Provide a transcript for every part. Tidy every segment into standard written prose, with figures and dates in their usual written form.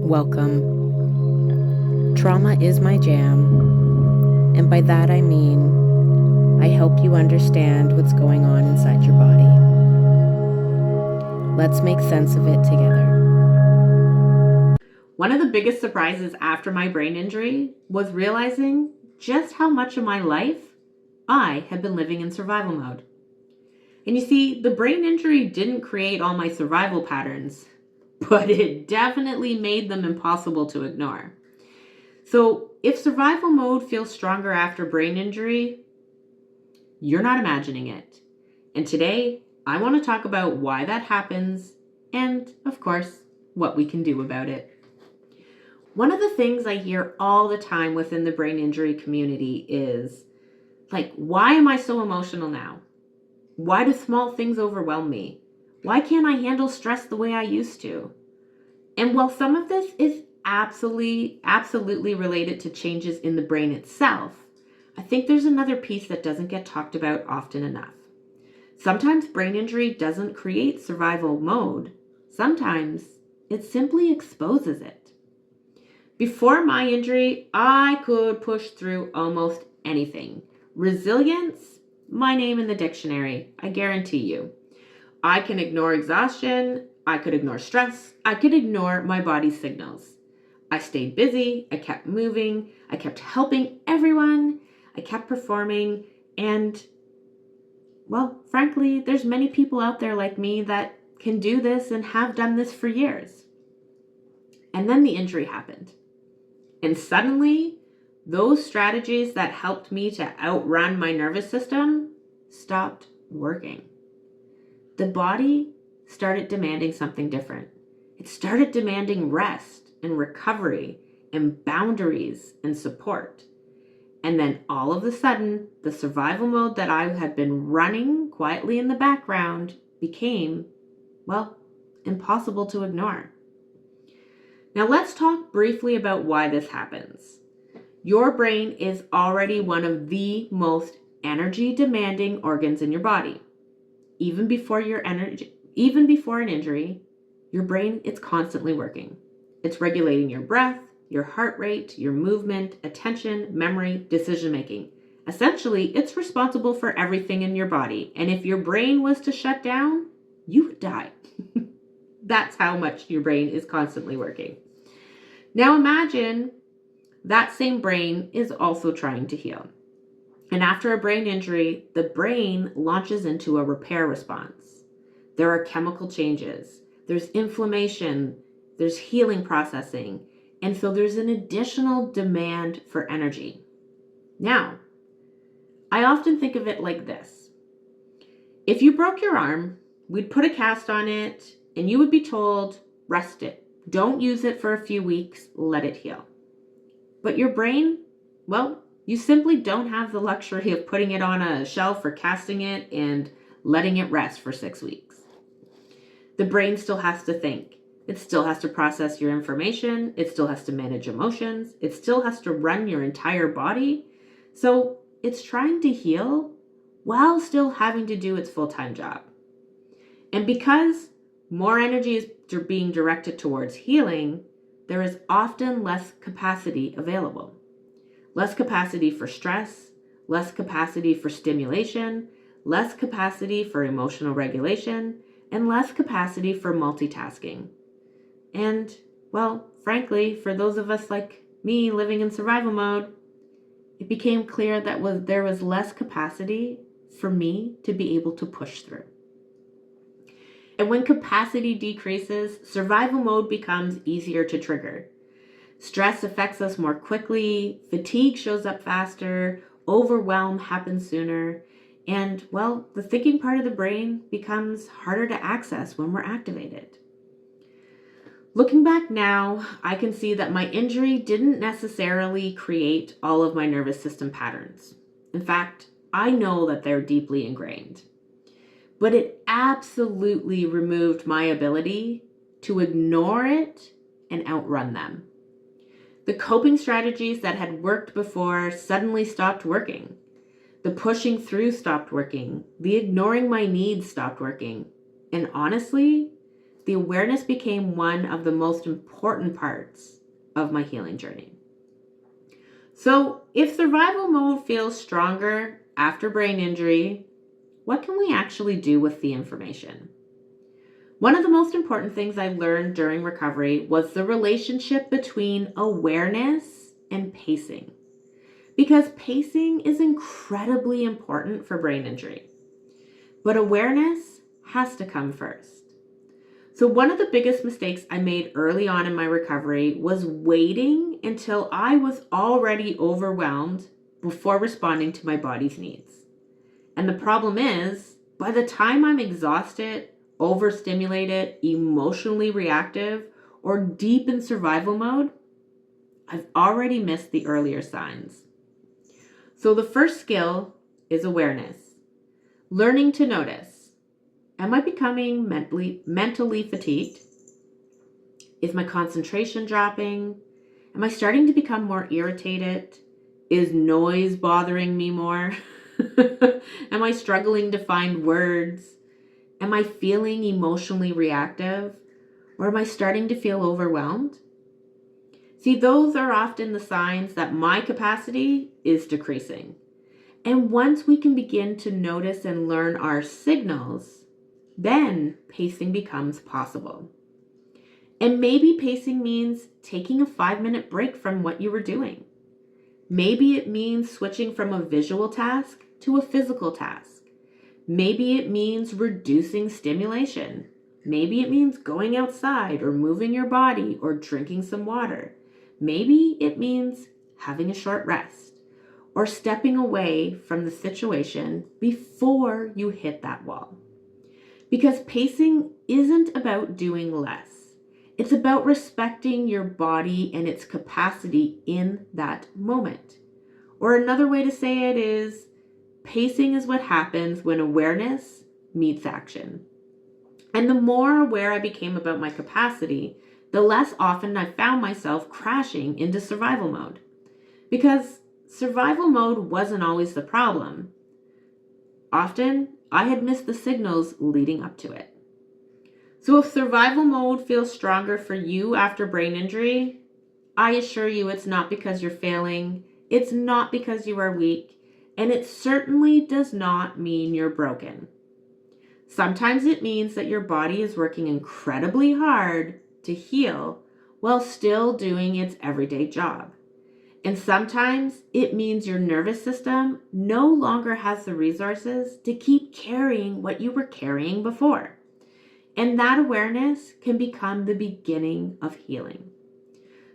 Welcome. Trauma is my jam, and by that I mean I help you understand what's going on inside your body. Let's make sense of it together. One of the biggest surprises after my brain injury was realizing just how much of my life I had been living in survival mode. And you see, the brain injury didn't create all my survival patterns, but it definitely made them impossible to ignore. So if survival mode feels stronger after brain injury, you're not imagining it. And today, I want to talk about why that happens and, of course, what we can do about it. One of the things I hear all the time within the brain injury community is, why am I so emotional now? Why do small things overwhelm me? Why can't I handle stress the way I used to? And while some of this is absolutely related to changes in the brain itself, I think there's another piece that doesn't get talked about often enough. Sometimes brain injury doesn't create survival mode. Sometimes it simply exposes it. Before my injury, I could push through almost anything. Resilience, my name in the dictionary, I guarantee you. I can ignore exhaustion, I could ignore stress, I could ignore my body's signals. I stayed busy, I kept moving, I kept helping everyone, I kept performing, and, well, frankly, there's many people out there like me that can do this and have done this for years. And then the injury happened. And suddenly, those strategies that helped me to outrun my nervous system stopped working. The body started demanding something different. It started demanding rest and recovery and boundaries and support. And then all of a sudden, the survival mode that I had been running quietly in the background became, impossible to ignore. Now let's talk briefly about why this happens. Your brain is already one of the most energy demanding organs in your body. Even before an injury, your brain is constantly working. It's regulating your breath, your heart rate, your movement, attention, memory, decision making. Essentially, it's responsible for everything in your body. And if your brain was to shut down, you would die. That's how much your brain is constantly working. Now imagine that same brain is also trying to heal. And after a brain injury, the brain launches into a repair response. There are chemical changes, there's inflammation, there's healing processing, and so there's an additional demand for energy. Now, I often think of it like this. If you broke your arm, we'd put a cast on it, and you would be told, rest it. Don't use it for a few weeks, let it heal. But your brain, you simply don't have the luxury of putting it on a shelf or casting it and letting it rest for 6 weeks. The brain still has to think. It still has to process your information. It still has to manage emotions. It still has to run your entire body. So it's trying to heal while still having to do its full-time job. And because more energy is being directed towards healing, there is often less capacity available. Less capacity for stress, less capacity for stimulation, less capacity for emotional regulation, and less capacity for multitasking. And, frankly, for those of us like me living in survival mode, it became clear that there was less capacity for me to be able to push through. And when capacity decreases, survival mode becomes easier to trigger. Stress affects us more quickly, fatigue shows up faster, overwhelm happens sooner, and, the thinking part of the brain becomes harder to access when we're activated. Looking back now, I can see that my injury didn't necessarily create all of my nervous system patterns. In fact, I know that they're deeply ingrained. But it absolutely removed my ability to ignore it and outrun them. The coping strategies that had worked before suddenly stopped working. The pushing through stopped working. The ignoring my needs stopped working. And honestly, the awareness became one of the most important parts of my healing journey. So, if survival mode feels stronger after brain injury, what can we actually do with the information? One of the most important things I learned during recovery was the relationship between awareness and pacing. Because pacing is incredibly important for brain injury. But awareness has to come first. So, one of the biggest mistakes I made early on in my recovery was waiting until I was already overwhelmed before responding to my body's needs. And the problem is, by the time I'm exhausted, overstimulated, emotionally reactive, or deep in survival mode, I've already missed the earlier signs. So the first skill is awareness. Learning to notice. Am I becoming mentally fatigued? Is my concentration dropping? Am I starting to become more irritated? Is noise bothering me more? Am I struggling to find words? Am I feeling emotionally reactive? Or am I starting to feel overwhelmed? See, those are often the signs that my capacity is decreasing. And once we can begin to notice and learn our signals, then pacing becomes possible. And maybe pacing means taking a 5-minute break from what you were doing. Maybe it means switching from a visual task to a physical task. Maybe it means reducing stimulation. Maybe it means going outside or moving your body or drinking some water. Maybe it means having a short rest or stepping away from the situation before you hit that wall. Because pacing isn't about doing less. It's about respecting your body and its capacity in that moment. Or another way to say it is, pacing is what happens when awareness meets action. And the more aware I became about my capacity, the less often I found myself crashing into survival mode. Because survival mode wasn't always the problem. Often, I had missed the signals leading up to it. So if survival mode feels stronger for you after brain injury, I assure you it's not because you're failing, it's not because you are weak, and it certainly does not mean you're broken. Sometimes it means that your body is working incredibly hard to heal while still doing its everyday job. And sometimes it means your nervous system no longer has the resources to keep carrying what you were carrying before. And that awareness can become the beginning of healing.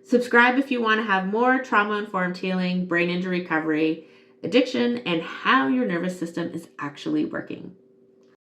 Subscribe if you want to have more trauma-informed healing, brain injury recovery, addiction, and how your nervous system is actually working.